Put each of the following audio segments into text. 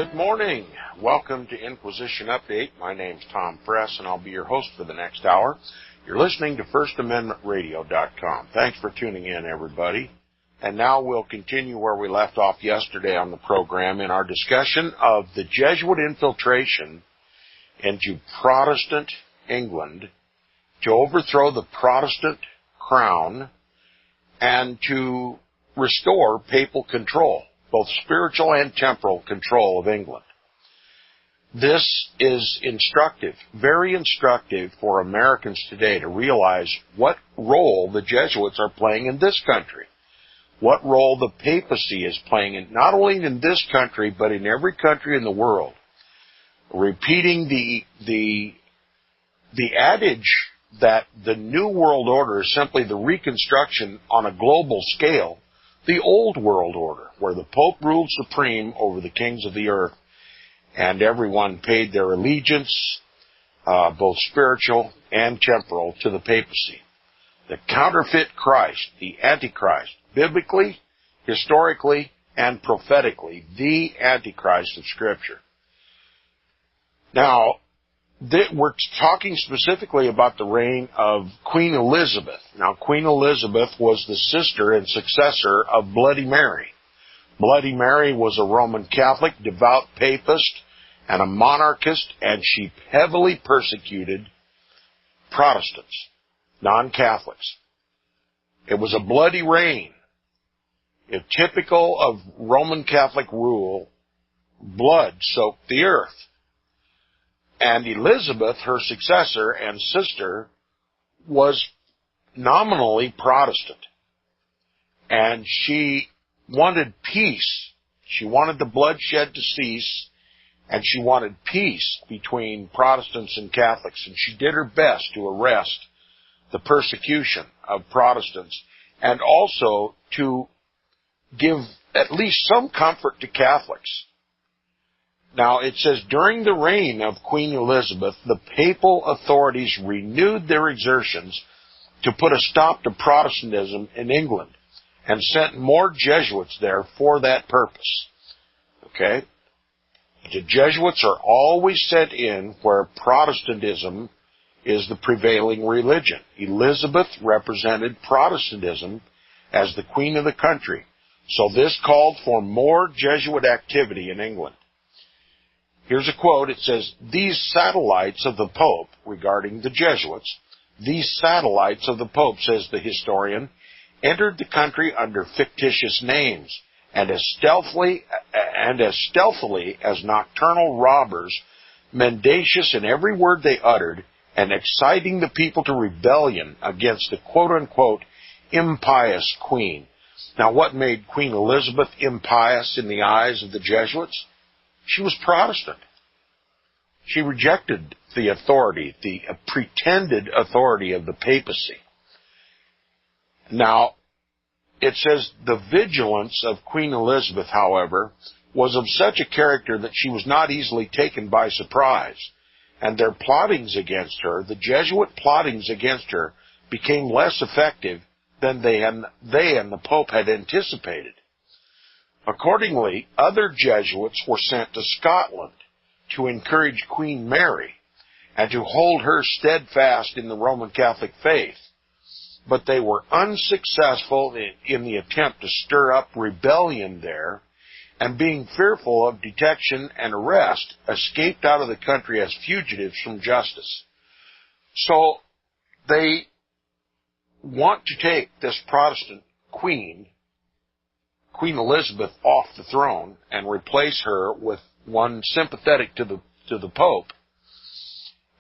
Good morning. Welcome to Inquisition Update. My name's Tom Press, and I'll be your host for the next hour. You're listening to FirstAmendmentRadio.net. Thanks for tuning in, everybody. And now we'll continue where we left off yesterday on the program in our discussion of the Jesuit infiltration into Protestant England to overthrow the Protestant crown and to restore papal control, both spiritual and temporal control of England. This is instructive, very instructive for Americans today to realize what role the Jesuits are playing in this country, what role the papacy is playing in, not only in this country, but in every country in the world. Repeating the adage that the New World Order is simply the reconstruction on a global scale, the old world order, where the Pope ruled supreme over the kings of the earth, and everyone paid their allegiance, both spiritual and temporal, to the papacy. The counterfeit Christ, the Antichrist, biblically, historically, and prophetically, the Antichrist of Scripture. Now, we're talking specifically about the reign of Queen Elizabeth. Now, Queen Elizabeth was the sister and successor of Bloody Mary. Bloody Mary was a Roman Catholic, devout papist, and a monarchist, and she heavily persecuted Protestants, non-Catholics. It was a bloody reign. If typical of Roman Catholic rule, blood soaked the earth. And Elizabeth, her successor and sister, was nominally Protestant. And she wanted peace. She wanted the bloodshed to cease, and she wanted peace between Protestants and Catholics. And she did her best to arrest the persecution of Protestants and also to give at least some comfort to Catholics. Now, it says, during the reign of Queen Elizabeth, the papal authorities renewed their exertions to put a stop to Protestantism in England and sent more Jesuits there for that purpose. Okay? The Jesuits are always sent in where Protestantism is the prevailing religion. Elizabeth represented Protestantism as the queen of the country. So this called for more Jesuit activity in England. Here's a quote. It says, "These satellites of the Pope," regarding the Jesuits, "these satellites of the Pope," says the historian, "entered the country under fictitious names, and as stealthily as nocturnal robbers, mendacious in every word they uttered, and exciting the people to rebellion against the quote-unquote impious queen." Now, what made Queen Elizabeth impious in the eyes of the Jesuits? She was Protestant. She rejected the authority, the pretended authority of the papacy. Now, it says the vigilance of Queen Elizabeth, however, was of such a character that she was not easily taken by surprise, and their plottings against her, the Jesuit plottings against her, became less effective than they and the Pope had anticipated. Accordingly, other Jesuits were sent to Scotland to encourage Queen Mary and to hold her steadfast in the Roman Catholic faith. But they were unsuccessful in the attempt to stir up rebellion there, and being fearful of detection and arrest, escaped out of the country as fugitives from justice. So they want to take this Protestant Queen Elizabeth, off the throne and replace her with one sympathetic to the Pope.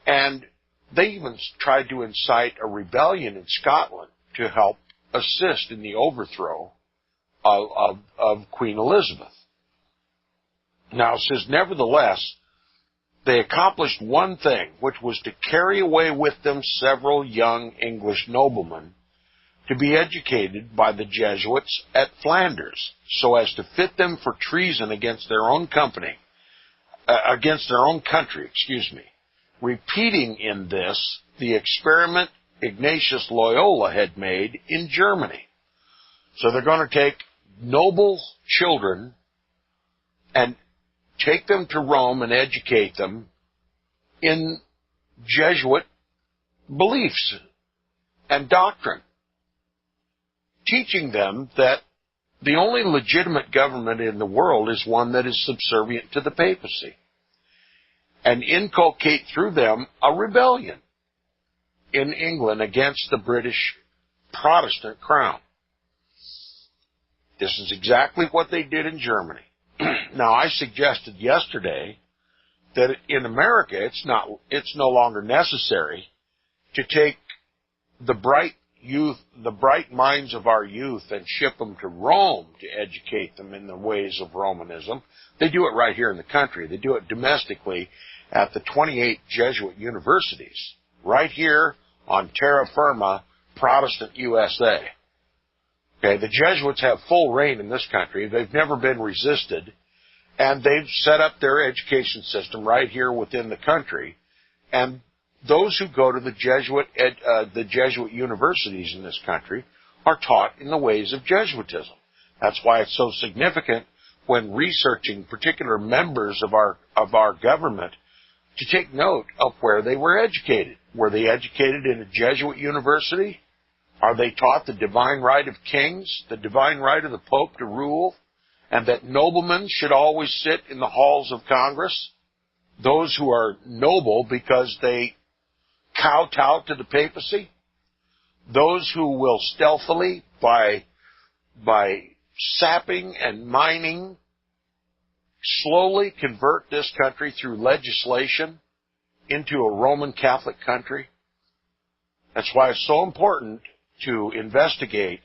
And they even tried to incite a rebellion in Scotland to help assist in the overthrow of Queen Elizabeth. Now, it says, nevertheless, they accomplished one thing, which was to carry away with them several young English noblemen to be educated by the Jesuits at Flanders, so as to fit them for treason against their own country, repeating in this the experiment Ignatius Loyola had made in Germany. So they're going to take noble children and take them to Rome and educate them in Jesuit beliefs and doctrine, teaching them that the only legitimate government in the world is one that is subservient to the papacy, and inculcate through them a rebellion in England against the British Protestant crown. This is exactly what they did in Germany. Now, I suggested yesterday that in America it's no longer necessary to take the bright minds of our youth and ship them to Rome to educate them in the ways of Romanism. They do it right here in the country. They do it domestically at the 28 Jesuit universities, right here on terra firma, Protestant USA. Okay, the Jesuits have full reign in this country. They've never been resisted, and they've set up their education system right here within the country. And those who go to the Jesuit universities in this country are taught in the ways of Jesuitism. That's why it's so significant when researching particular members of our government to take note of where they were educated. Were they educated in a Jesuit university? Are they taught the divine right of kings, the divine right of the Pope to rule, and that noblemen should always sit in the halls of Congress? Those who are noble because they kowtow to the papacy? Those who will stealthily, by sapping and mining, slowly convert this country through legislation into a Roman Catholic country? That's why it's so important to investigate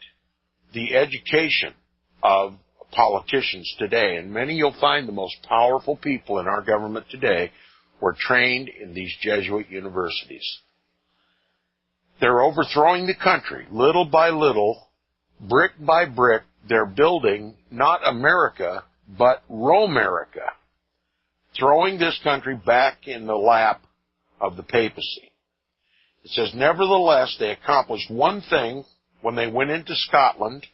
the education of politicians today. And many you'll find the most powerful people in our government today were trained in these Jesuit universities. They're overthrowing the country little by little, brick by brick. They're building not America, but Romerica, throwing this country back in the lap of the papacy. It says, nevertheless, they accomplished one thing when they went into Scotland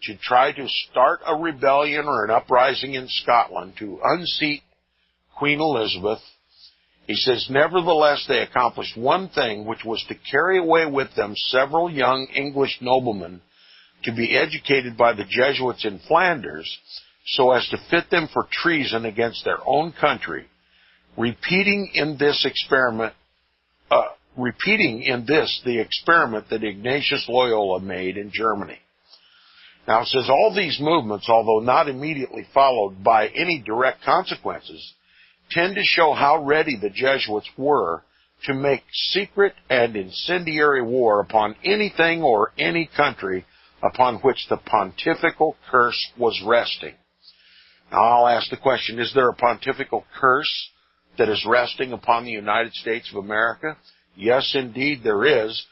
to try to start a rebellion or an uprising in Scotland to unseat Queen Elizabeth. He says, nevertheless, they accomplished one thing, which was to carry away with them several young English noblemen to be educated by the Jesuits in Flanders so as to fit them for treason against their own country, repeating in this the experiment that Ignatius Loyola made in Germany. Now it says all these movements, although not immediately followed by any direct consequences, tend to show how ready the Jesuits were to make secret and incendiary war upon anything or any country upon which the pontifical curse was resting. Now I'll ask the question, is there a pontifical curse that is resting upon the United States of America? Yes, indeed, there is.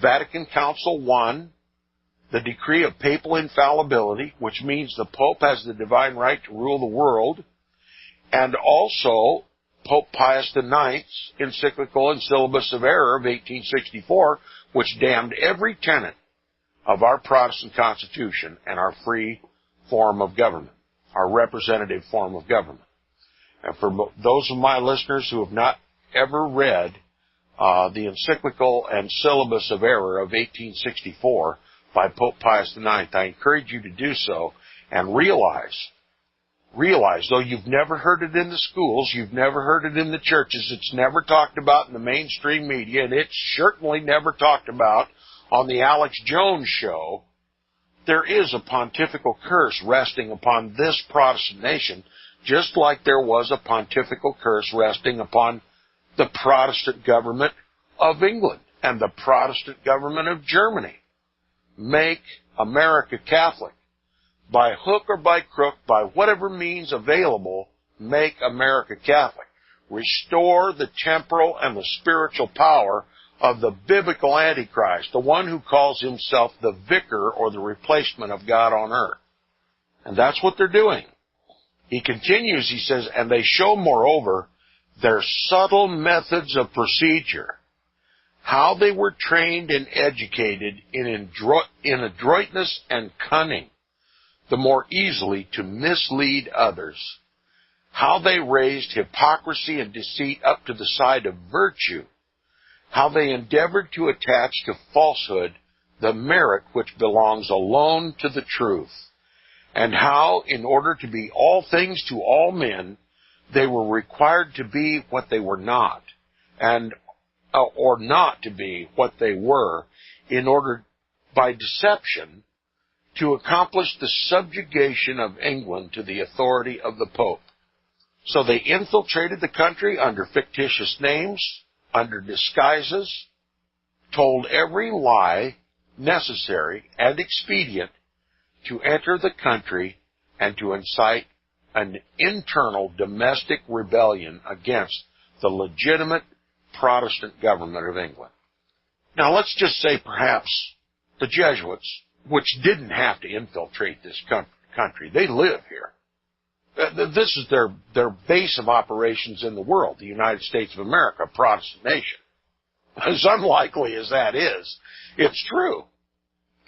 Vatican Council I, the decree of papal infallibility, which means the Pope has the divine right to rule the world, and also Pope Pius IX's encyclical and syllabus of error of 1864, which damned every tenet of our Protestant Constitution and our free form of government, our representative form of government. And for those of my listeners who have not ever read the encyclical and syllabus of error of 1864 by Pope Pius IX, I encourage you to do so and realize, though you've never heard it in the schools, you've never heard it in the churches, it's never talked about in the mainstream media, and it's certainly never talked about on the Alex Jones show, there is a pontifical curse resting upon this Protestant nation, just like there was a pontifical curse resting upon the Protestant government of England and the Protestant government of Germany. Make America Catholic. By hook or by crook, by whatever means available, make America Catholic. Restore the temporal and the spiritual power of the biblical Antichrist, the one who calls himself the vicar or the replacement of God on earth. And that's what they're doing. He continues, he says, and they show, moreover, their subtle methods of procedure, how they were trained and educated in adroitness and cunning, the more easily to mislead others, how they raised hypocrisy and deceit up to the side of virtue, how they endeavored to attach to falsehood the merit which belongs alone to the truth, and how, in order to be all things to all men, they were required to be what they were not, or not to be what they were, in order, by deception, to accomplish the subjugation of England to the authority of the Pope. So they infiltrated the country under fictitious names, under disguises, told every lie necessary and expedient to enter the country and to incite an internal domestic rebellion against the legitimate Protestant government of England. Now let's just say perhaps the Jesuits, which didn't have to infiltrate this country, they live here. This is their base of operations in the world, the United States of America, a Protestant nation. As unlikely as that is, it's true.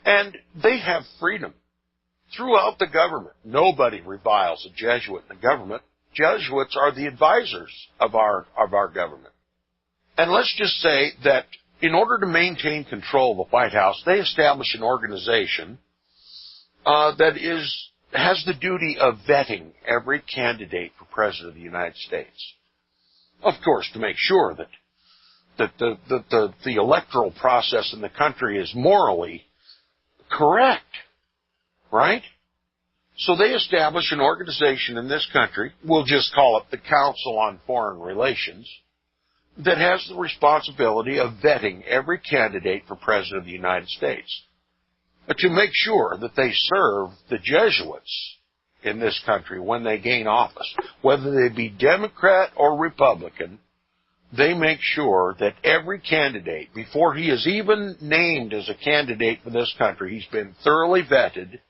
And they have freedom throughout the government. Nobody reviles a Jesuit in the government. Jesuits are the advisors of our government. And let's just say that in order to maintain control of the White House, they establish an organization that has the duty of vetting every candidate for President of the United States. Of course, to make sure that the electoral process in the country is morally correct, right? So they establish an organization in this country, we'll just call it the Council on Foreign Relations, that has the responsibility of vetting every candidate for President of the United States, to make sure that they serve the Jesuits in this country when they gain office. Whether they be Democrat or Republican, they make sure that every candidate, before he is even named as a candidate for this country, he's been thoroughly vetted,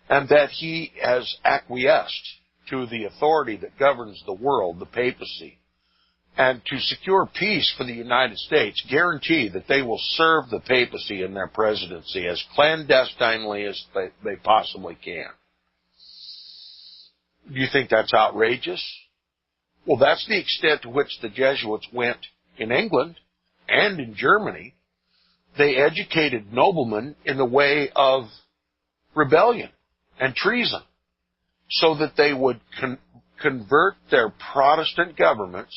and that he has acquiesced to the authority that governs the world, the papacy, and to secure peace for the United States, guarantee that they will serve the papacy in their presidency as clandestinely as they possibly can. Do you think that's outrageous? Well, that's the extent to which the Jesuits went in England and in Germany. They educated noblemen in the way of rebellion and treason so that they would convert their Protestant governments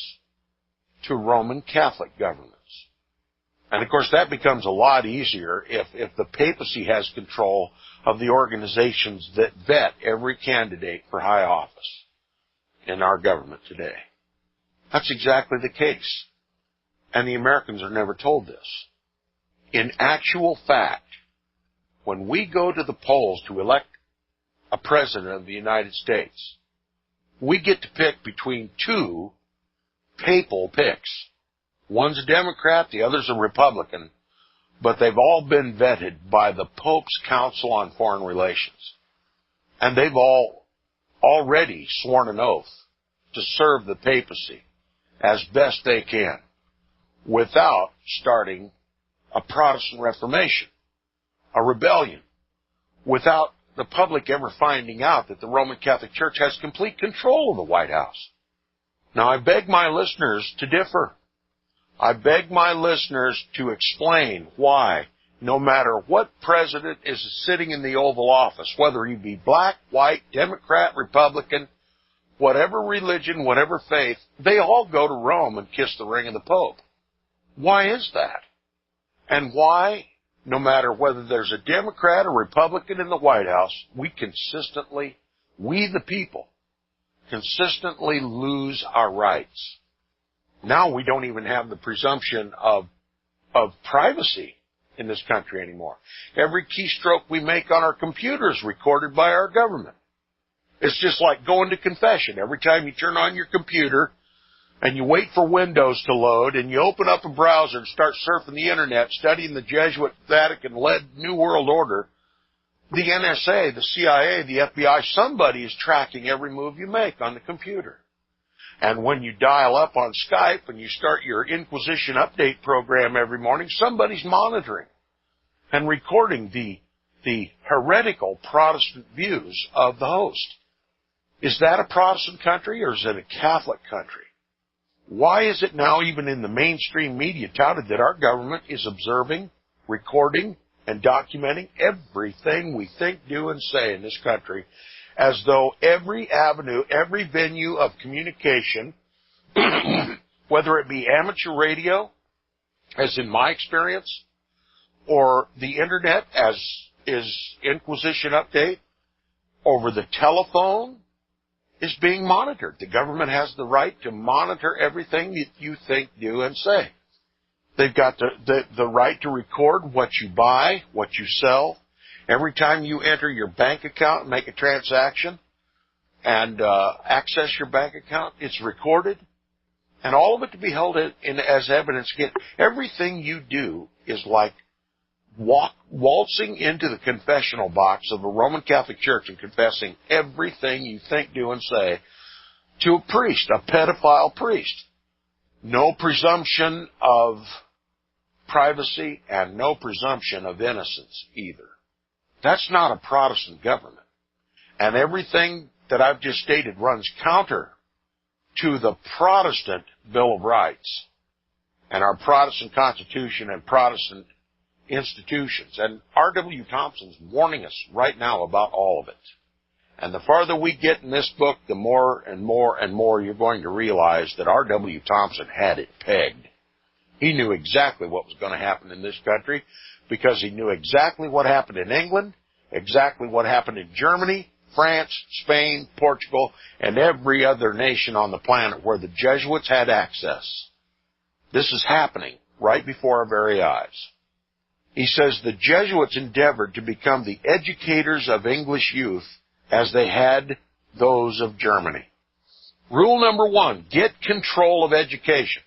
to Roman Catholic governments. And of course that becomes a lot easier if the papacy has control of the organizations that vet every candidate for high office in our government today. That's exactly the case. And the Americans are never told this. In actual fact, when we go to the polls to elect a president of the United States, we get to pick between two papal picks. One's a Democrat, the other's a Republican, but they've all been vetted by the Pope's Council on Foreign Relations. And they've all already sworn an oath to serve the papacy as best they can without starting a Protestant Reformation, a rebellion, without the public ever finding out that the Roman Catholic Church has complete control of the White House. Now, I beg my listeners to differ. I beg my listeners to explain why, no matter what president is sitting in the Oval Office, whether he be black, white, Democrat, Republican, whatever religion, whatever faith, they all go to Rome and kiss the ring of the Pope. Why is that? And why, no matter whether there's a Democrat or Republican in the White House, we the people, consistently lose our rights. Now we don't even have the presumption of privacy in this country anymore. Every keystroke we make on our computer is recorded by our government. It's just like going to confession. Every time you turn on your computer and you wait for Windows to load and you open up a browser and start surfing the internet, studying the Jesuit, Vatican-led New World Order, the NSA, the CIA, the FBI, somebody is tracking every move you make on the computer. And when you dial up on Skype and you start your Inquisition update program every morning, somebody's monitoring and recording the heretical Protestant views of the host. Is that a Protestant country or is it a Catholic country? Why is it now even in the mainstream media touted that our government is observing, recording, and documenting everything we think, do, and say in this country, as though every avenue, every venue of communication, whether it be amateur radio, as in my experience, or the internet, as is Inquisition Update, over the telephone, is being monitored. The government has the right to monitor everything that you think, do, and say. They've got the right to record what you buy, what you sell. Every time you enter your bank account and make a transaction and access your bank account, it's recorded. And all of it to be held as evidence. Again, everything you do is like waltzing into the confessional box of a Roman Catholic Church and confessing everything you think, do, and say to a priest, a pedophile priest. No presumption of privacy and no presumption of innocence either. That's not a Protestant government. And everything that I've just stated runs counter to the Protestant Bill of Rights and our Protestant Constitution and Protestant institutions. And R.W. Thompson's warning us right now about all of it. And the farther we get in this book, the more and more and more you're going to realize that R.W. Thompson had it pegged. He knew exactly what was going to happen in this country because he knew exactly what happened in England, exactly what happened in Germany, France, Spain, Portugal, and every other nation on the planet where the Jesuits had access. This is happening right before our very eyes. He says the Jesuits endeavored to become the educators of English youth as they had those of Germany. Rule number 1, get control of education.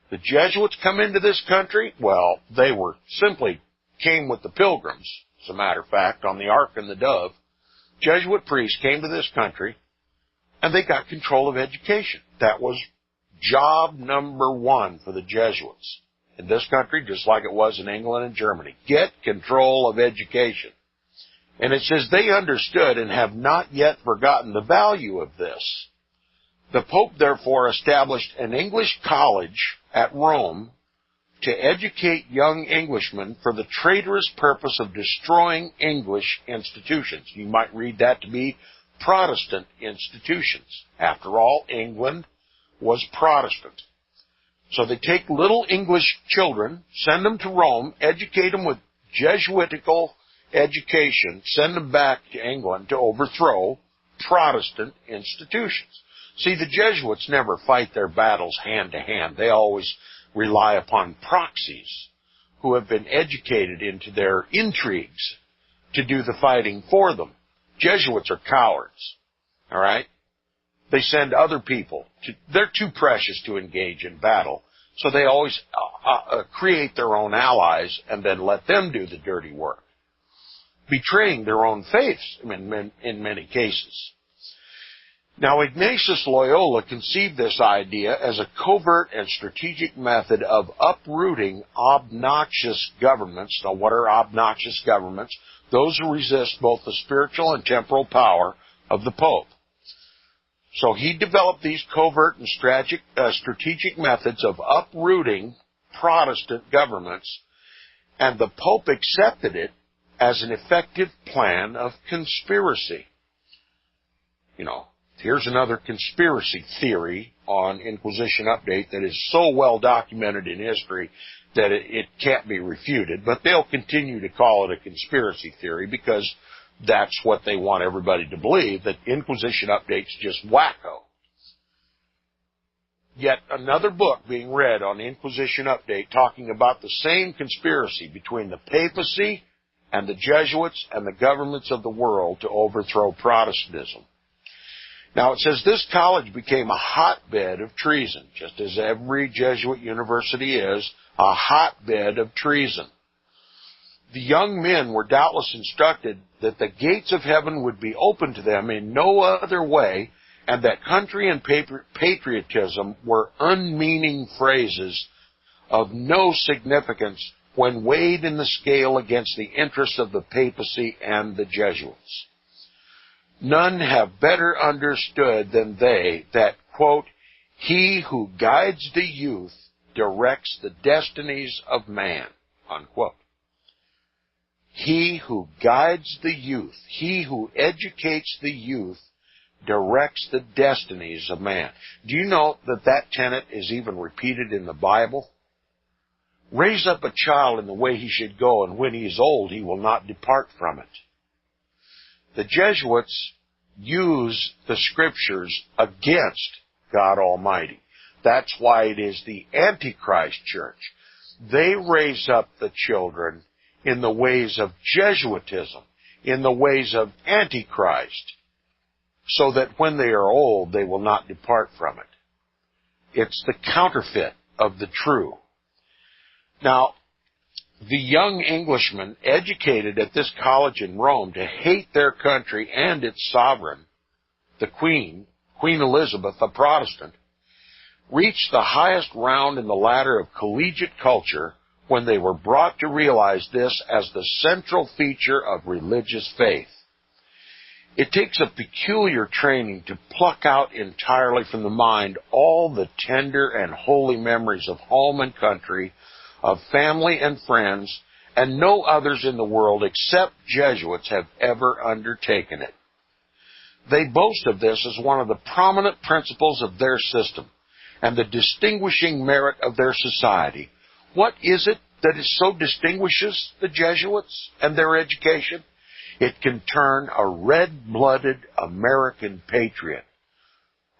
The Jesuits come into this country, well, they came with the Pilgrims, as a matter of fact, on the Ark and the Dove. Jesuit priests came to this country, and they got control of education. That was job number 1 for the Jesuits in this country, just like it was in England and Germany. Get control of education. And it says they understood and have not yet forgotten the value of this. The Pope, therefore, established an English college at Rome to educate young Englishmen for the traitorous purpose of destroying English institutions. You might read that to be Protestant institutions. After all, England was Protestant. So they take little English children, send them to Rome, educate them with Jesuitical education, send them back to England to overthrow Protestant institutions. See, the Jesuits never fight their battles hand to hand. They always rely upon proxies who have been educated into their intrigues to do the fighting for them. Jesuits are cowards, all right? They send other people. They're too precious to engage in battle, so they always create their own allies and then let them do the dirty work, betraying their own faiths in many cases. Now, Ignatius Loyola conceived this idea as a covert and strategic method of uprooting obnoxious governments. Now, what are obnoxious governments? Those who resist both the spiritual and temporal power of the Pope. So he developed these covert and strategic methods of uprooting Protestant governments, and the Pope accepted it as an effective plan of conspiracy. You know, here's another conspiracy theory on Inquisition Update that is so well documented in history that it can't be refuted, but they'll continue to call it a conspiracy theory because that's what they want everybody to believe, that Inquisition Update's just wacko. Yet another book being read on Inquisition Update talking about the same conspiracy between the papacy and the Jesuits and the governments of the world to overthrow Protestantism. Now, it says this college became a hotbed of treason, just as every Jesuit university is a hotbed of treason. The young men were doubtless instructed that the gates of heaven would be open to them in no other way, and that country and patriotism were unmeaning phrases of no significance when weighed in the scale against the interests of the papacy and the Jesuits. None have better understood than they that, quote, he who guides the youth directs the destinies of man, unquote. He who guides the youth, he who educates the youth, directs the destinies of man. Do you know that that tenet is even repeated in the Bible? Raise up a child in the way he should go, and when he is old, he will not depart from it. The Jesuits use the Scriptures against God Almighty. That's why it is the Antichrist church. They raise up the children in the ways of Jesuitism, in the ways of Antichrist, so that when they are old, they will not depart from it. It's the counterfeit of the true. Now, the young Englishmen educated at this college in Rome to hate their country and its sovereign, the Queen Elizabeth, a Protestant, reached the highest round in the ladder of collegiate culture when they were brought to realize this as the central feature of religious faith. It takes a peculiar training to pluck out entirely from the mind all the tender and holy memories of home and country, of family and friends, and no others in the world except Jesuits have ever undertaken it. They boast of this as one of the prominent principles of their system and the distinguishing merit of their society. What is it that so distinguishes the Jesuits and their education? It can turn a red-blooded American patriot,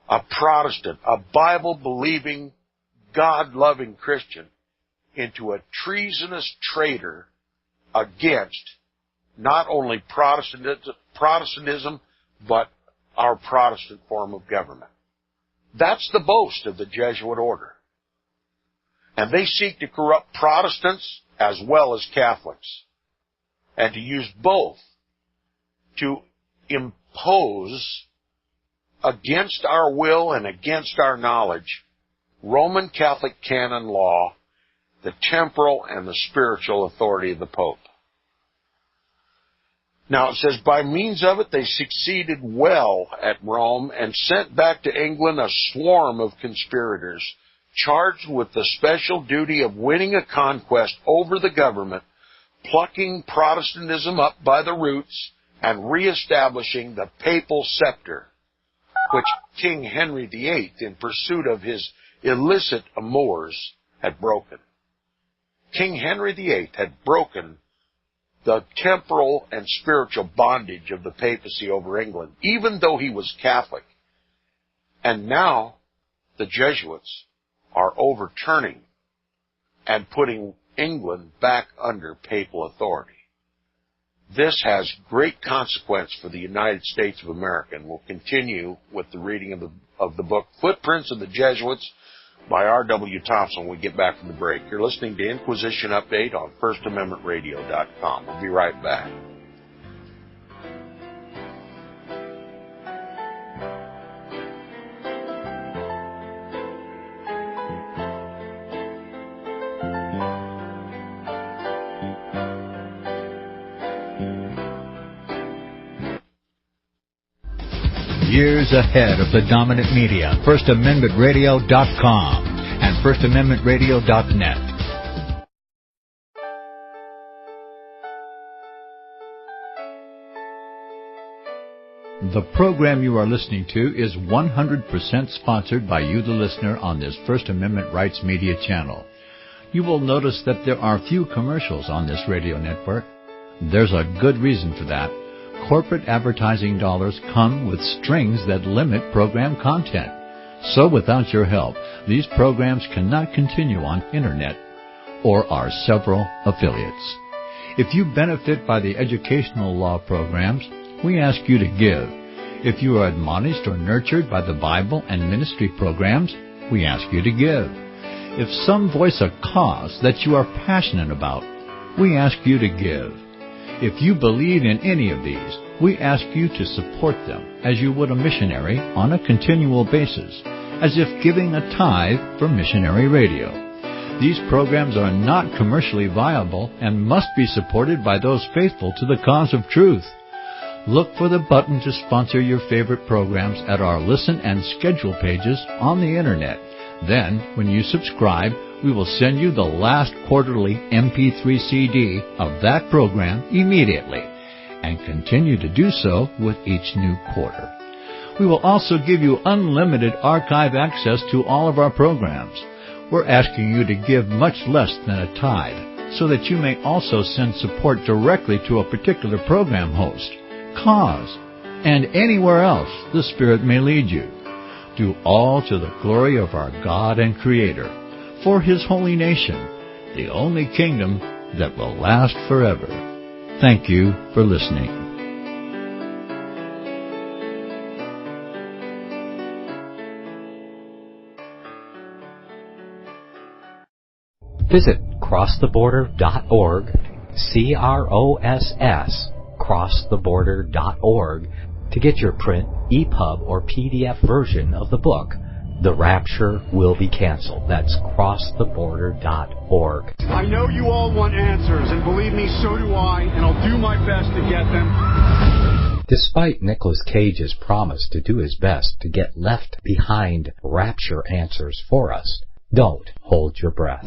a Protestant, a Bible-believing, God-loving Christian, into a treasonous traitor against not only Protestantism, but our Protestant form of government. That's the boast of the Jesuit order. And they seek to corrupt Protestants as well as Catholics, and to use both to impose against our will and against our knowledge Roman Catholic canon law, the temporal and the spiritual authority of the Pope. Now it says, by means of it they succeeded well at Rome and sent back to England a swarm of conspirators charged with the special duty of winning a conquest over the government, plucking Protestantism up by the roots, and reestablishing the papal scepter, which King Henry VIII, in pursuit of his illicit amours, had broken. King Henry VIII had broken the temporal and spiritual bondage of the papacy over England, even though he was Catholic. And now the Jesuits are overturning and putting England back under papal authority. This has great consequence for the United States of America, and we'll continue with the reading of the book Footprints of the Jesuits by R.W. Thompson when we get back from the break. You're listening to Inquisition Update on FirstAmendmentRadio.com. We'll be right back. Years ahead of the dominant media, FirstAmendmentRadio.com and FirstAmendmentRadio.net. The program you are listening to is 100% sponsored by you, the listener, on this First Amendment Rights Media channel. You will notice that there are few commercials on this radio network. There's a good reason for that. Corporate advertising dollars come with strings that limit program content. So without your help, these programs cannot continue on Internet or our several affiliates. If you benefit by the educational law programs, we ask you to give. If you are admonished or nurtured by the Bible and ministry programs, we ask you to give. If some voice a cause that you are passionate about, we ask you to give. If you believe in any of these, we ask you to support them as you would a missionary on a continual basis, as if giving a tithe for missionary radio. These programs are not commercially viable and must be supported by those faithful to the cause of truth. Look for the button to sponsor your favorite programs at our Listen and Schedule pages on the Internet. Then, when you subscribe, we will send you the last quarterly MP3 CD of that program immediately, and continue to do so with each new quarter. We will also give you unlimited archive access to all of our programs. We're asking you to give much less than a tithe, so that you may also send support directly to a particular program host, cause, and anywhere else the Spirit may lead you. Do all to the glory of our God and Creator, for His holy nation, the only kingdom that will last forever. Thank you for listening. Visit crosstheborder.org, crosstheborder.org, to get your print, EPUB, or PDF version of the book, The Rapture Will Be Canceled. That's crosstheborder.org. I know you all want answers, and believe me, so do I, and I'll do my best to get them. Despite Nicolas Cage's promise to do his best to get left behind rapture answers for us, don't hold your breath.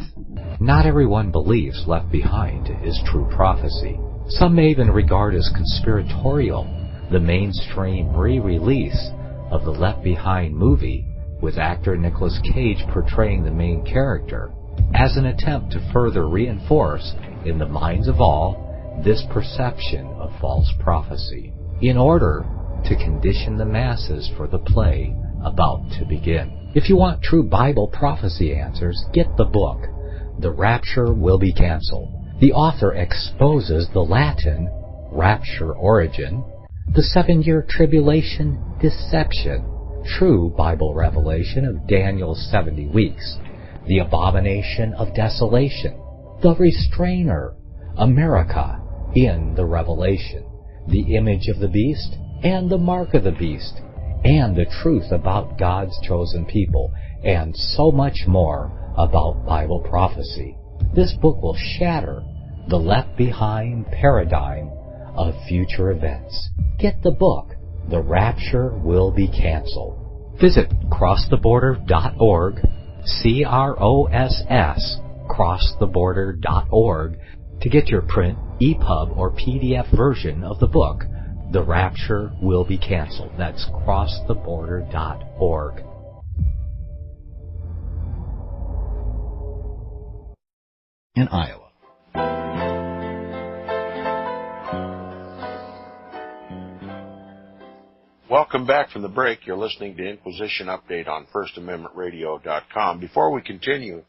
Not everyone believes Left Behind is true prophecy. Some may even regard as conspiratorial the mainstream re-release of the Left Behind movie with actor Nicolas Cage portraying the main character as an attempt to further reinforce in the minds of all this perception of false prophecy in order to condition the masses for the play about to begin. If you want true Bible prophecy answers, get the book, The Rapture Will Be Canceled. The author exposes the Latin rapture origin, the 7-year tribulation deception, true Bible revelation of Daniel's 70 weeks, the abomination of desolation, the restrainer, America in the Revelation, the image of the beast and the mark of the beast, and the truth about God's chosen people, and so much more about Bible prophecy. This book will shatter the Left Behind paradigm of future events. Get the book, The Rapture Will Be Canceled. Visit crosstheborder.org, crosstheborder.org, to get your print, EPUB, or PDF version of the book, The Rapture Will Be Canceled. That's crosstheborder.org. In Iowa. Welcome back from the break. You're listening to Inquisition Update on FirstAmendmentRadio.com. Before we continue,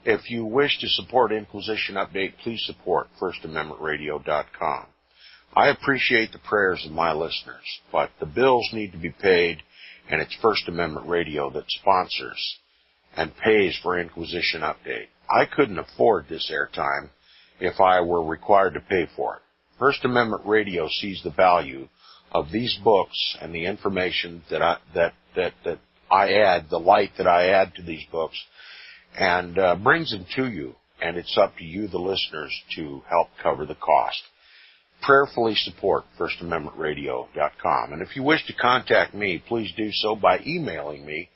if you wish to support Inquisition Update, please support FirstAmendmentRadio.com. I appreciate the prayers of my listeners, but the bills need to be paid, and it's First Amendment Radio that sponsors and pays for Inquisition Update. I couldn't afford this airtime if I were required to pay for it. First Amendment Radio sees the value of these books and the information that I add, the light that I add to these books, and brings them to you. And it's up to you, the listeners, to help cover the cost. Prayerfully support FirstAmendmentRadio.com. And if you wish to contact me, please do so by emailing me,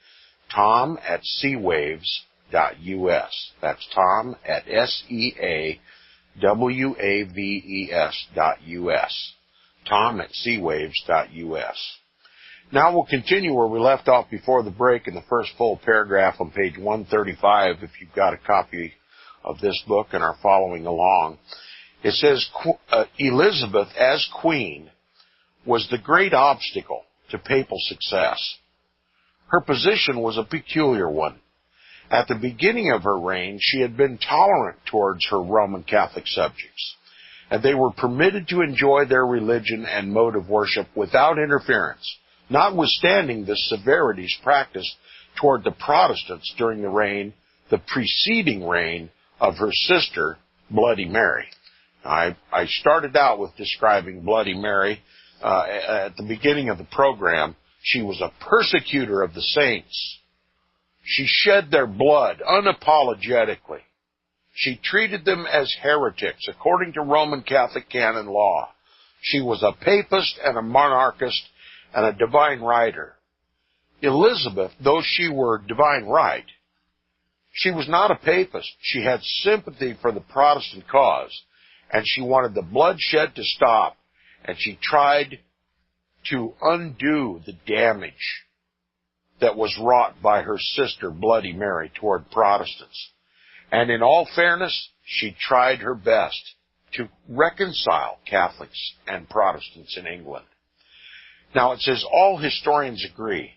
tom@seawaves.us. That's tom@seawaves.us. tom@seawaves.us. Now we'll continue where we left off before the break in the first full paragraph on page 135, if you've got a copy of this book and are following along. It says, Elizabeth, as queen, was the great obstacle to papal success. Her position was a peculiar one. At the beginning of her reign, she had been tolerant towards her Roman Catholic subjects, and they were permitted to enjoy their religion and mode of worship without interference, notwithstanding the severities practiced toward the Protestants during the preceding reign of her sister, Bloody Mary. I started out with describing Bloody Mary at the beginning of the program. She was a persecutor of the saints. She shed their blood unapologetically. She treated them as heretics according to Roman Catholic canon law. She was a papist and a monarchist and a divine writer. Elizabeth, though she were divine right, she was not a papist. She had sympathy for the Protestant cause, and she wanted the bloodshed to stop, and she tried to undo the damage that was wrought by her sister Bloody Mary toward Protestants. And in all fairness, she tried her best to reconcile Catholics and Protestants in England. Now it says all historians agree,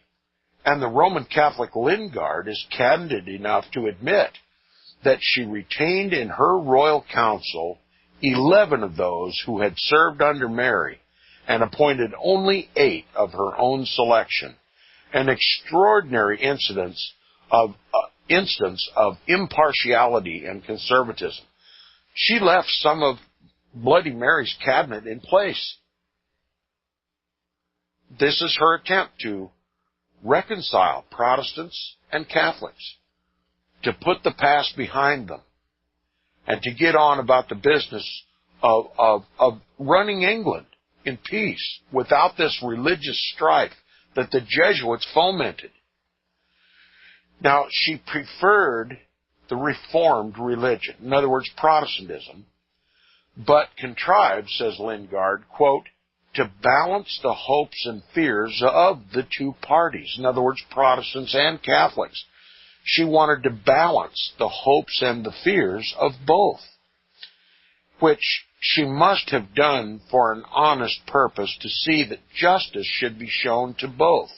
and the Roman Catholic Lingard is candid enough to admit that she retained in her royal council 11 of those who had served under Mary and appointed only 8 of her own selection, an extraordinary instance of impartiality and conservatism. She left some of Bloody Mary's cabinet in place. This is her attempt to reconcile Protestants and Catholics, to put the past behind them, and to get on about the business of running England in peace without this religious strife that the Jesuits fomented. Now, she preferred the Reformed religion, in other words, Protestantism, but contrived, says Lingard, quote, to balance the hopes and fears of the two parties, in other words, Protestants and Catholics. She wanted to balance the hopes and the fears of both, which she must have done for an honest purpose, to see that justice should be shown to both,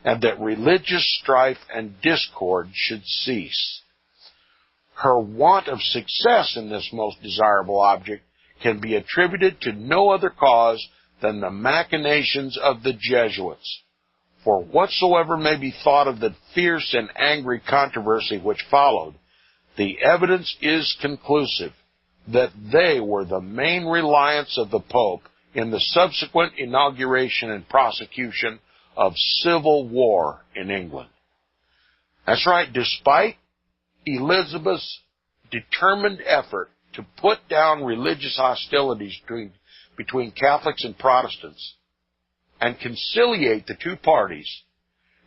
and that religious strife and discord should cease. Her want of success in this most desirable object can be attributed to no other cause than the machinations of the Jesuits. For whatsoever may be thought of the fierce and angry controversy which followed, the evidence is conclusive that they were the main reliance of the Pope in the subsequent inauguration and prosecution of civil war in England. That's right, despite Elizabeth's determined effort to put down religious hostilities between Catholics and Protestants and conciliate the two parties,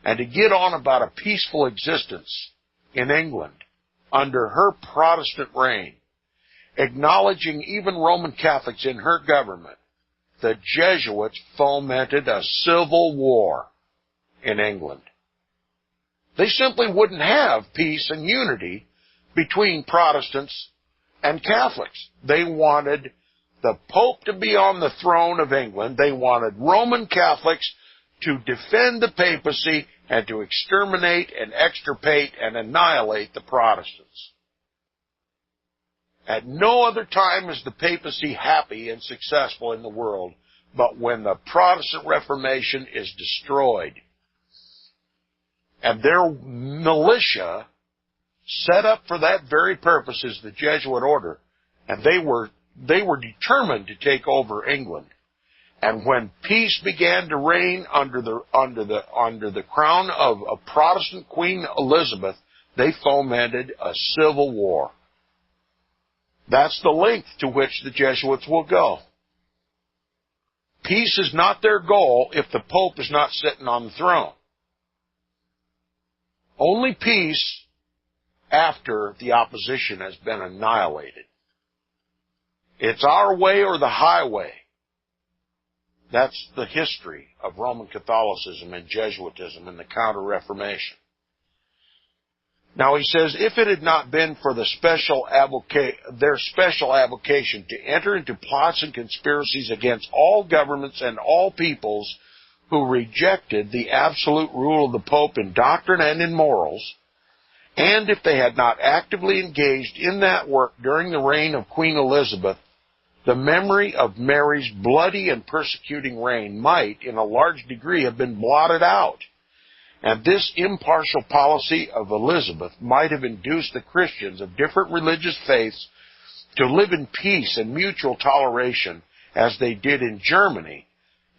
and to get on about a peaceful existence in England under her Protestant reign, acknowledging even Roman Catholics in her government, the Jesuits fomented a civil war in England. They simply wouldn't have peace and unity between Protestants and Catholics. They wanted the Pope to be on the throne of England. They wanted Roman Catholics to defend the papacy and to exterminate and extirpate and annihilate the Protestants. At no other time is the papacy happy and successful in the world but when the Protestant Reformation is destroyed. And their militia set up for that very purpose is the Jesuit order, and they were determined to take over England. And when peace began to reign under the crown of a Protestant Queen Elizabeth, they fomented a civil war. That's the length to which the Jesuits will go. Peace is not their goal if the Pope is not sitting on the throne. Only peace after the opposition has been annihilated. It's our way or the highway. That's the history of Roman Catholicism and Jesuitism and the Counter-Reformation. Now he says, if it had not been for their special avocation to enter into plots and conspiracies against all governments and all peoples who rejected the absolute rule of the Pope in doctrine and in morals, and if they had not actively engaged in that work during the reign of Queen Elizabeth, the memory of Mary's bloody and persecuting reign might, in a large degree, have been blotted out. And this impartial policy of Elizabeth might have induced the Christians of different religious faiths to live in peace and mutual toleration as they did in Germany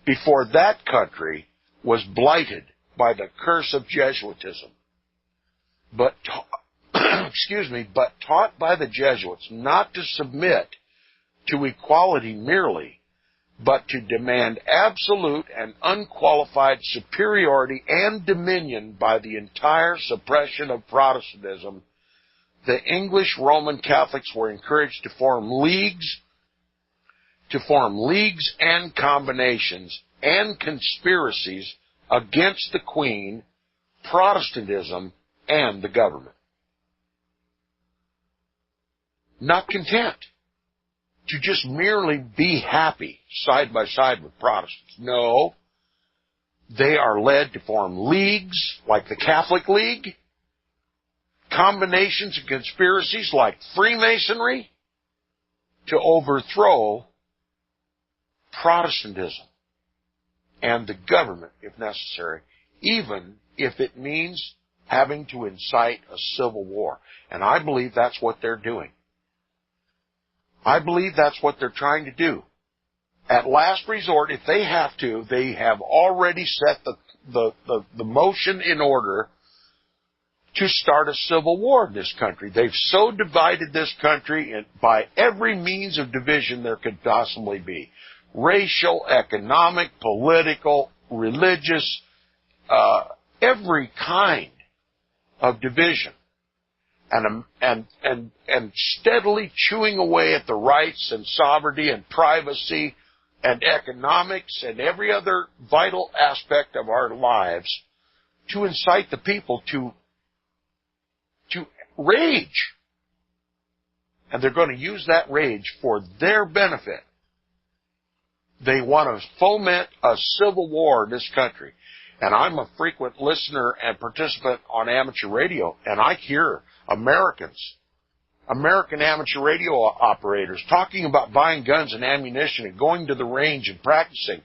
before that country was blighted by the curse of Jesuitism. But taught by the Jesuits not to submit to equality merely, but to demand absolute and unqualified superiority and dominion by the entire suppression of Protestantism, the English Roman Catholics were encouraged to form leagues and combinations and conspiracies against the Queen, Protestantism, and the government. Not content to just merely be happy side by side with Protestants. No, they are led to form leagues like the Catholic League, combinations and conspiracies like Freemasonry to overthrow Protestantism and the government if necessary, even if it means having to incite a civil war. And I believe that's what they're doing. I believe that's what they're trying to do. At last resort, if they have to, they have already set the motion in order to start a civil war in this country. They've so divided this country by every means of division there could possibly be. Racial, economic, political, religious, every kind of division. And steadily chewing away at the rights and sovereignty and privacy and economics and every other vital aspect of our lives to incite the people to rage. And they're going to use that rage for their benefit. They want to foment a civil war in this country. And I'm a frequent listener and participant on amateur radio, and I hear American amateur radio operators talking about buying guns and ammunition and going to the range and practicing.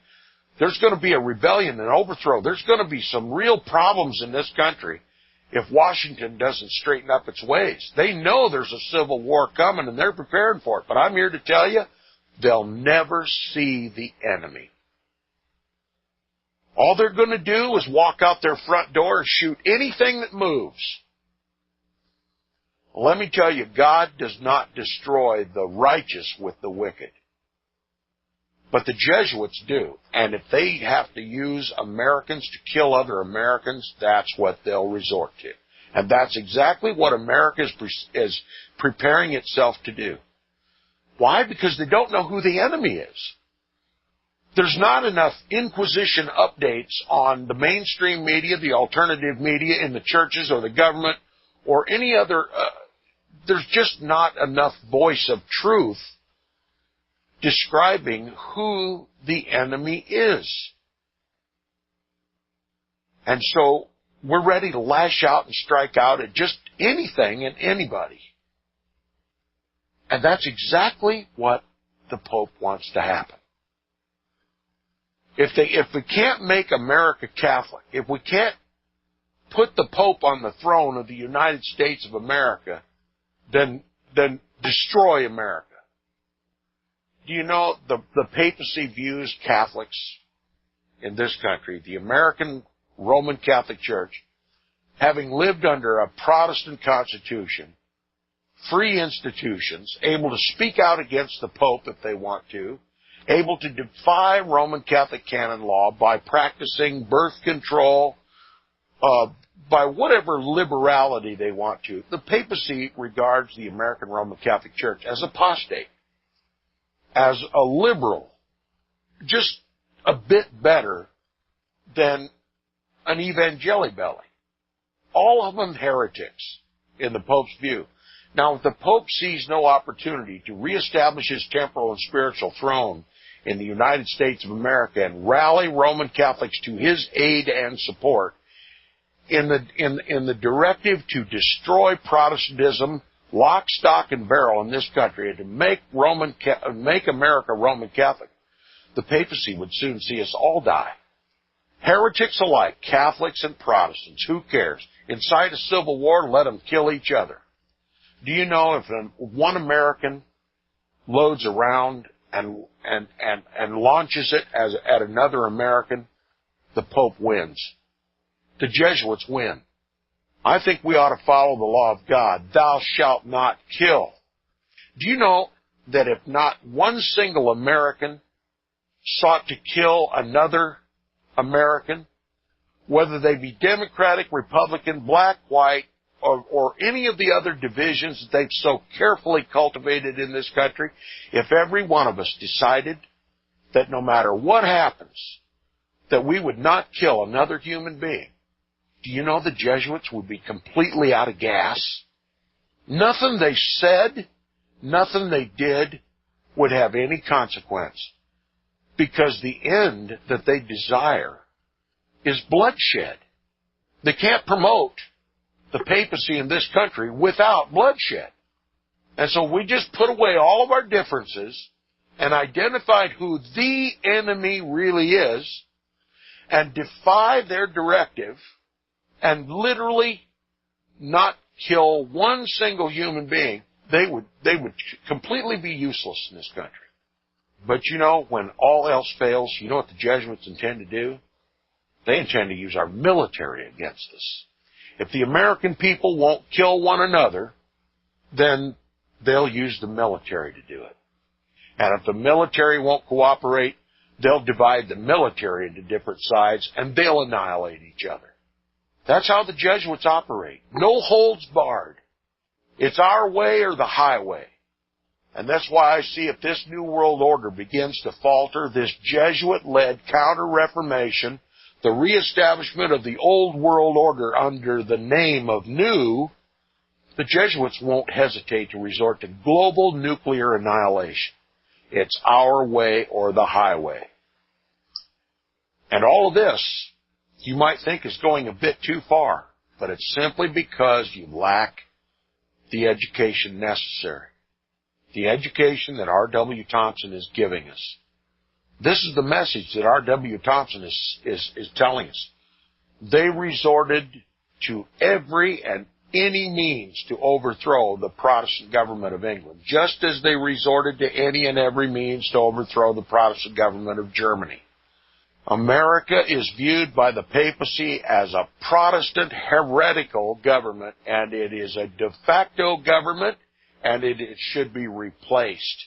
There's going to be a rebellion and overthrow. There's going to be some real problems in this country if Washington doesn't straighten up its ways. They know there's a civil war coming, and they're preparing for it. But I'm here to tell you, they'll never see the enemy. All they're going to do is walk out their front door and shoot anything that moves. Let me tell you, God does not destroy the righteous with the wicked. But the Jesuits do. And if they have to use Americans to kill other Americans, that's what they'll resort to. And that's exactly what America is preparing itself to do. Why? Because they don't know who the enemy is. There's not enough Inquisition updates on the mainstream media, the alternative media, in the churches or the government or any other. There's just not enough voice of truth describing who the enemy is. And so we're ready to lash out and strike out at just anything and anybody. And that's exactly what the Pope wants to happen. If we can't make America Catholic, if we can't put the Pope on the throne of the United States of America, then destroy America. Do you know the papacy views Catholics in this country, the American Roman Catholic Church, having lived under a Protestant constitution, free institutions, able to speak out against the Pope if they want to, able to defy Roman Catholic canon law by practicing birth control, by whatever liberality they want to. The papacy regards the American Roman Catholic Church as apostate, as a liberal, just a bit better than an evangelibelly. All of them heretics in the Pope's view. Now, if the Pope sees no opportunity to reestablish his temporal and spiritual throne in the United States of America and rally Roman Catholics to his aid and support in the directive to destroy Protestantism, lock, stock, and barrel in this country, and to make America Roman Catholic, the papacy would soon see us all die. Heretics alike, Catholics and Protestants, who cares? Incite a civil war, let them kill each other. Do you know if one American loads around and launches it at another American, the Pope wins. The Jesuits win. I think we ought to follow the law of God. Thou shalt not kill. Do you know that if not one single American sought to kill another American, whether they be Democratic, Republican, black, white, or any of the other divisions that they've so carefully cultivated in this country, if every one of us decided that no matter what happens, that we would not kill another human being, do you know the Jesuits would be completely out of gas? Nothing they said, nothing they did would have any consequence, because the end that they desire is bloodshed. They can't promote the papacy in this country without bloodshed. And so we just put away all of our differences and identified who the enemy really is and defy their directive and literally not kill one single human being, they would completely be useless in this country. But you know, when all else fails, you know what the Jesuits intend to do? They intend to use our military against us. If the American people won't kill one another, then they'll use the military to do it. And if the military won't cooperate, they'll divide the military into different sides and they'll annihilate each other. That's how the Jesuits operate. No holds barred. It's our way or the highway. And that's why I see if this New World Order begins to falter, this Jesuit-led counter-reformation, the reestablishment of the old world order under the name of new, the Jesuits won't hesitate to resort to global nuclear annihilation. It's our way or the highway. And all of this, you might think, is going a bit too far, but it's simply because you lack the education necessary. The education that R.W. Thompson is giving us. This is the message that R.W. Thompson is telling us. They resorted to every and any means to overthrow the Protestant government of England, just as they resorted to any and every means to overthrow the Protestant government of Germany. America is viewed by the papacy as a Protestant heretical government, and it is a de facto government, and it should be replaced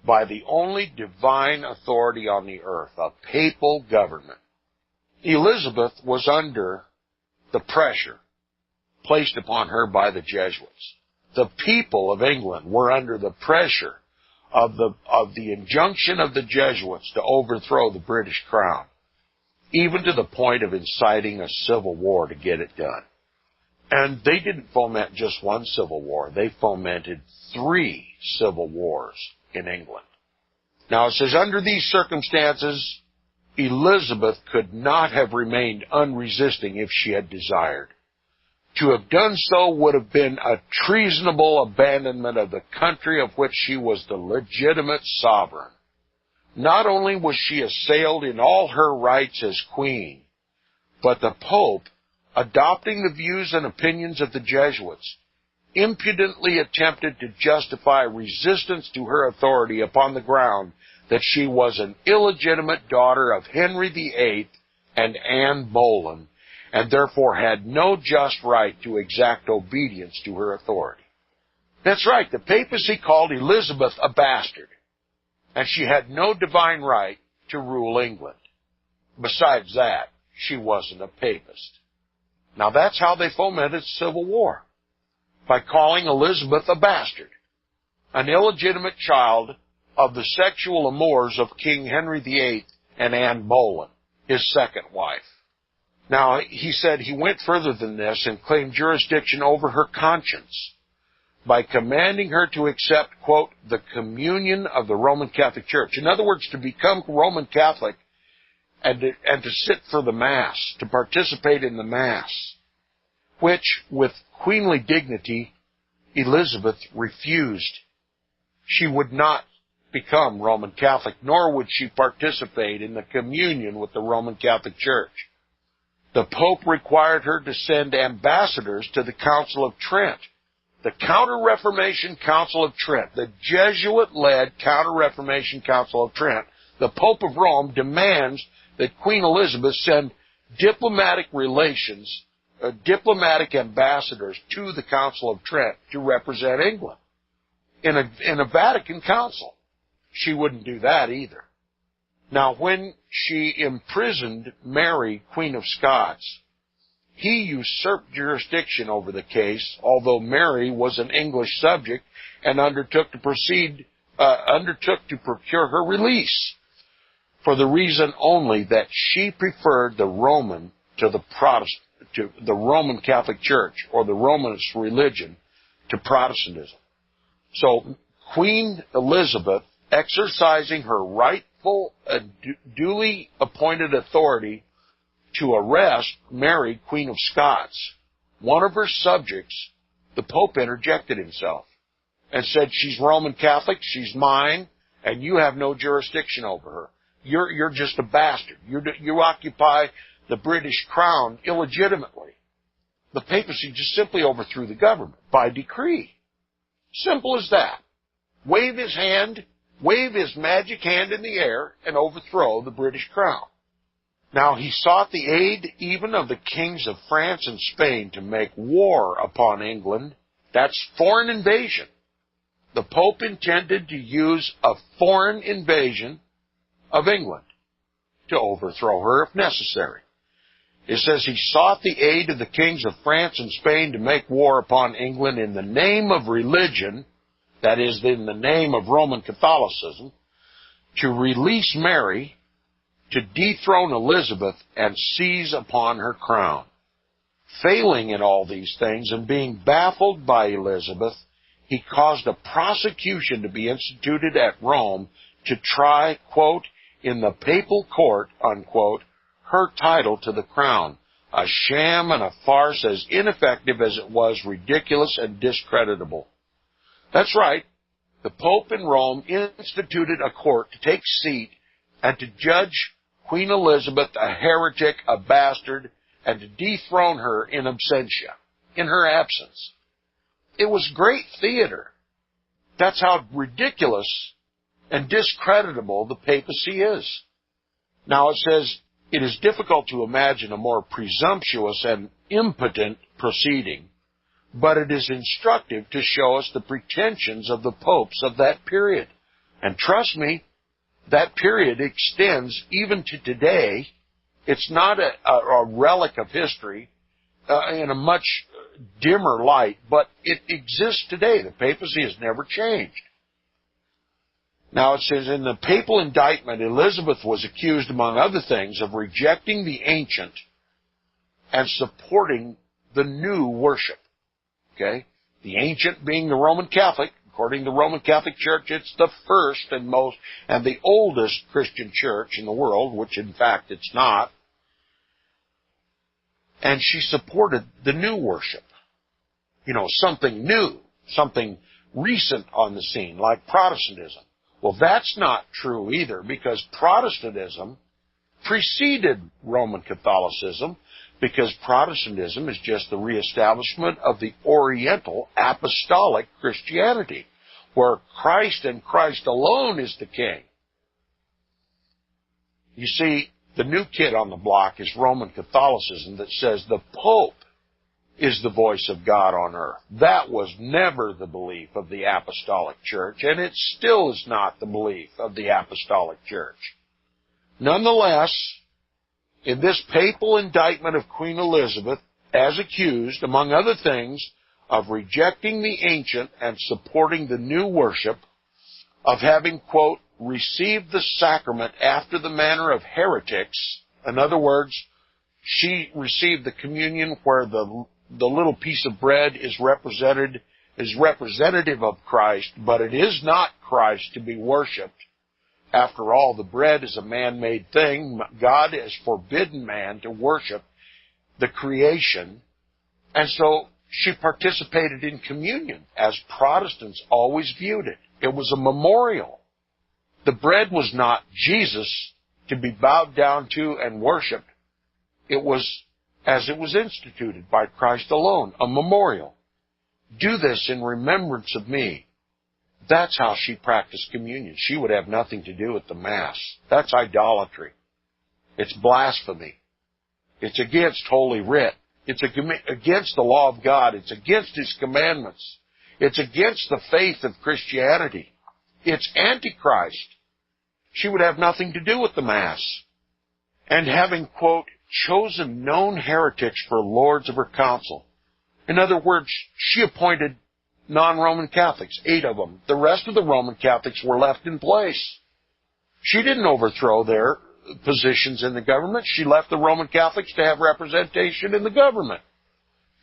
by the only divine authority on the earth, a papal government. Elizabeth was under the pressure placed upon her by the Jesuits. The people of England were under the pressure of the injunction of the Jesuits to overthrow the British crown, even to the point of inciting a civil war to get it done. And they didn't foment just one civil war. They fomented 3 civil wars in England. Now it says, under these circumstances, Elizabeth could not have remained unresisting if she had desired. To have done so would have been a treasonable abandonment of the country of which she was the legitimate sovereign. Not only was she assailed in all her rights as queen, but the Pope, adopting the views and opinions of the Jesuits, impudently attempted to justify resistance to her authority upon the ground that she was an illegitimate daughter of Henry VIII and Anne Boleyn, and therefore had no just right to exact obedience to her authority. That's right, the papacy called Elizabeth a bastard, and she had no divine right to rule England. Besides that, she wasn't a papist. Now that's how they fomented civil war, by calling Elizabeth a bastard, an illegitimate child of the sexual amours of King Henry VIII and Anne Boleyn, his second wife. Now, he said he went further than this and claimed jurisdiction over her conscience by commanding her to accept, quote, the communion of the Roman Catholic Church. In other words, to become Roman Catholic and to sit for the Mass, to participate in the Mass, which, with queenly dignity, Elizabeth refused. She would not become Roman Catholic, nor would she participate in the communion with the Roman Catholic Church. The Pope required her to send ambassadors to the Council of Trent, the Counter-Reformation Council of Trent, the Jesuit-led Counter-Reformation Council of Trent. The Pope of Rome demands that Queen Elizabeth send diplomatic ambassadors to the Council of Trent to represent England in a Vatican council. She wouldn't do that either. Now, when she imprisoned Mary, Queen of Scots, he usurped jurisdiction over the case, although Mary was an English subject and undertook to procure her release, for the reason only that she preferred the Roman to the Roman Catholic Church, or the Romanist religion, to Protestantism. So Queen Elizabeth, exercising her rightful, duly appointed authority to arrest Mary, Queen of Scots, one of her subjects, the Pope interjected himself and said, she's Roman Catholic, she's mine, and you have no jurisdiction over her. You're just a bastard. You occupy the British crown illegitimately. The papacy just simply overthrew the government by decree. Simple as that. Wave his magic hand in the air and overthrow the British crown. Now, he sought the aid even of the kings of France and Spain to make war upon England. That's foreign invasion. The Pope intended to use a foreign invasion of England to overthrow her if necessary. It says he sought the aid of the kings of France and Spain to make war upon England in the name of religion, that is, in the name of Roman Catholicism, to release Mary, to dethrone Elizabeth, and seize upon her crown. Failing in all these things and being baffled by Elizabeth, he caused a prosecution to be instituted at Rome to try, quote, in the papal court, unquote, her title to the crown, a sham and a farce as ineffective as it was ridiculous and discreditable. That's right. The Pope in Rome instituted a court to take seat and to judge Queen Elizabeth a heretic, a bastard, and to dethrone her in absentia, in her absence. It was great theater. That's how ridiculous and discreditable the papacy is. Now it says, it is difficult to imagine a more presumptuous and impotent proceeding, but it is instructive to show us the pretensions of the popes of that period. And trust me, that period extends even to today. It's not a relic of history in a much dimmer light, but it exists today. The papacy has never changed. Now it says, in the papal indictment, Elizabeth was accused, among other things, of rejecting the ancient and supporting the new worship. Okay? The ancient being the Roman Catholic. According to the Roman Catholic Church, it's the first and the oldest Christian church in the world, which in fact it's not. And she supported the new worship. You know, something new, something recent on the scene, like Protestantism. Well, that's not true either, because Protestantism preceded Roman Catholicism, because Protestantism is just the reestablishment of the Oriental Apostolic Christianity, where Christ and Christ alone is the king. You see, the new kid on the block is Roman Catholicism that says the Pope is the voice of God on earth. That was never the belief of the Apostolic Church, and it still is not the belief of the Apostolic Church. Nonetheless, in this papal indictment of Queen Elizabeth, as accused, among other things, of rejecting the ancient and supporting the new worship, of having, quote, received the sacrament after the manner of heretics, in other words, she received the communion where the little piece of bread is representative of Christ, but it is not Christ to be worshipped. After all, the bread is a man-made thing. God has forbidden man to worship the creation. And so she participated in communion, as Protestants always viewed it. It was a memorial. The bread was not Jesus to be bowed down to and worshipped. It was, as it was instituted by Christ alone, a memorial. Do this in remembrance of me. That's how she practiced communion. She would have nothing to do with the Mass. That's idolatry. It's blasphemy. It's against Holy Writ. It's against the law of God. It's against His commandments. It's against the faith of Christianity. It's Antichrist. she would have nothing to do with the Mass. And having, quote, chosen known heretics for lords of her council. In other words, she appointed non-Roman Catholics, 8 of them. The rest of the Roman Catholics were left in place. She didn't overthrow their positions in the government. She left the Roman Catholics to have representation in the government.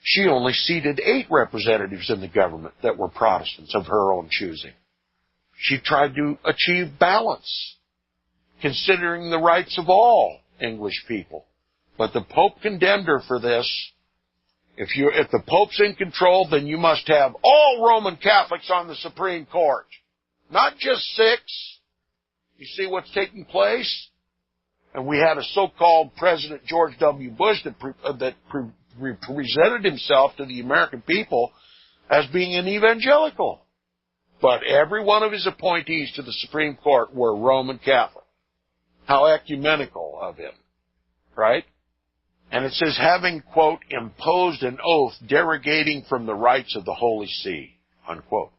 She only seated 8 representatives in the government that were Protestants of her own choosing. She tried to achieve balance, considering the rights of all English people. But the Pope condemned her for this. If the Pope's in control, then you must have all Roman Catholics on the Supreme Court, not just 6. You see what's taking place? And we had a so-called President George W. Bush that presented himself to the American people as being an evangelical. But every one of his appointees to the Supreme Court were Roman Catholic. How ecumenical of him, right? And it says, having, quote, imposed an oath derogating from the rights of the Holy See, unquote.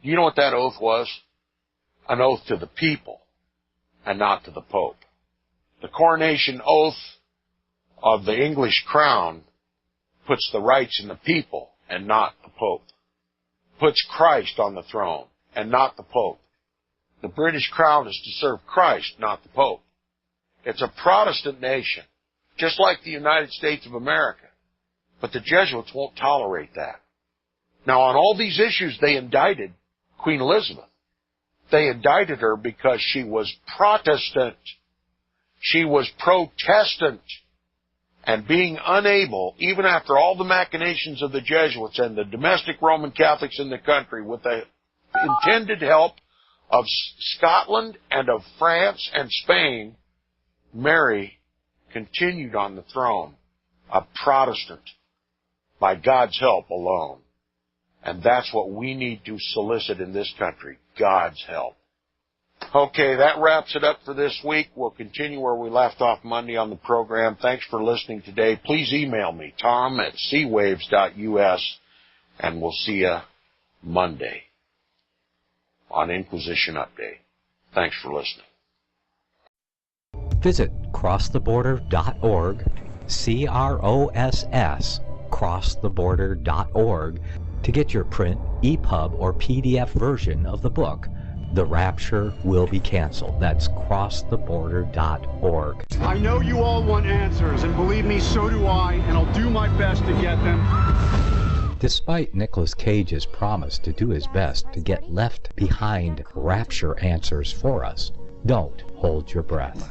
Do you know what that oath was? An oath to the people and not to the Pope. The coronation oath of the English crown puts the rights in the people and not the Pope. Puts Christ on the throne and not the Pope. The British crown is to serve Christ, not the Pope. It's a Protestant nation, just like the United States of America. But the Jesuits won't tolerate that. Now, on all these issues, they indicted Queen Elizabeth. They indicted her because she was Protestant. She was Protestant. And being unable, even after all the machinations of the Jesuits and the domestic Roman Catholics in the country, with the intended help of Scotland and of France and Spain, Mary continued on the throne, a Protestant, by God's help alone. And that's what we need to solicit in this country, God's help. Okay, that wraps it up for this week. We'll continue where we left off Monday on the program. Thanks for listening today. Please email me, tom@seawaves.us, and we'll see you Monday on Inquisition Update. Thanks for listening. Visit crosstheborder.org, CROSS, crosstheborder.org, to get your print, EPUB, or PDF version of the book, The Rapture Will Be Canceled. That's crosstheborder.org. I know you all want answers, and believe me, so do I, and I'll do my best to get them. Despite Nicolas Cage's promise to do his best to get left behind rapture answers for us, don't hold your breath.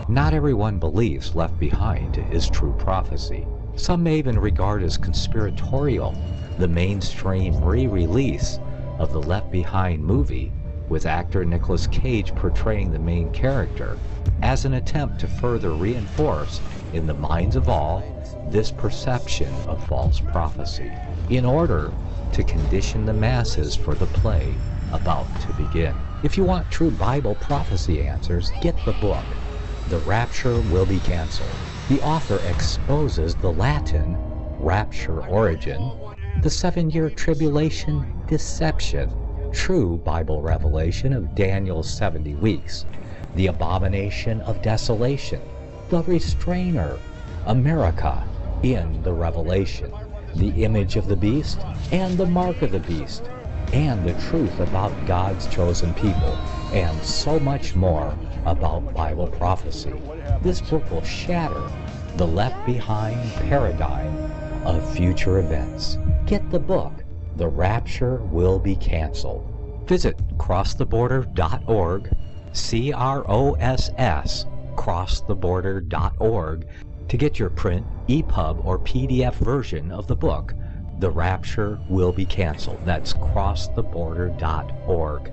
Not everyone believes Left Behind is true prophecy. Some may even regard as conspiratorial the mainstream re-release of the Left Behind movie, with actor Nicolas Cage portraying the main character, as an attempt to further reinforce in the minds of all this perception of false prophecy, in order to condition the masses for the play about to begin. If you want true Bible prophecy answers, get the book, The Rapture Will Be Canceled. The author exposes the Latin rapture origin, the 7-year tribulation deception, true Bible revelation of Daniel's 70 weeks, the abomination of desolation, the restrainer, America in the Revelation, the image of the beast and the mark of the beast, and the truth about God's chosen people, and so much more about Bible prophecy. This book will shatter the Left Behind paradigm of future events. Get the book, The Rapture Will Be Canceled. Visit crosstheborder.org, CROSS, crosstheborder.org, to get your print, EPUB, or PDF version of the book, The Rapture Will Be Canceled. That's crosstheborder.org.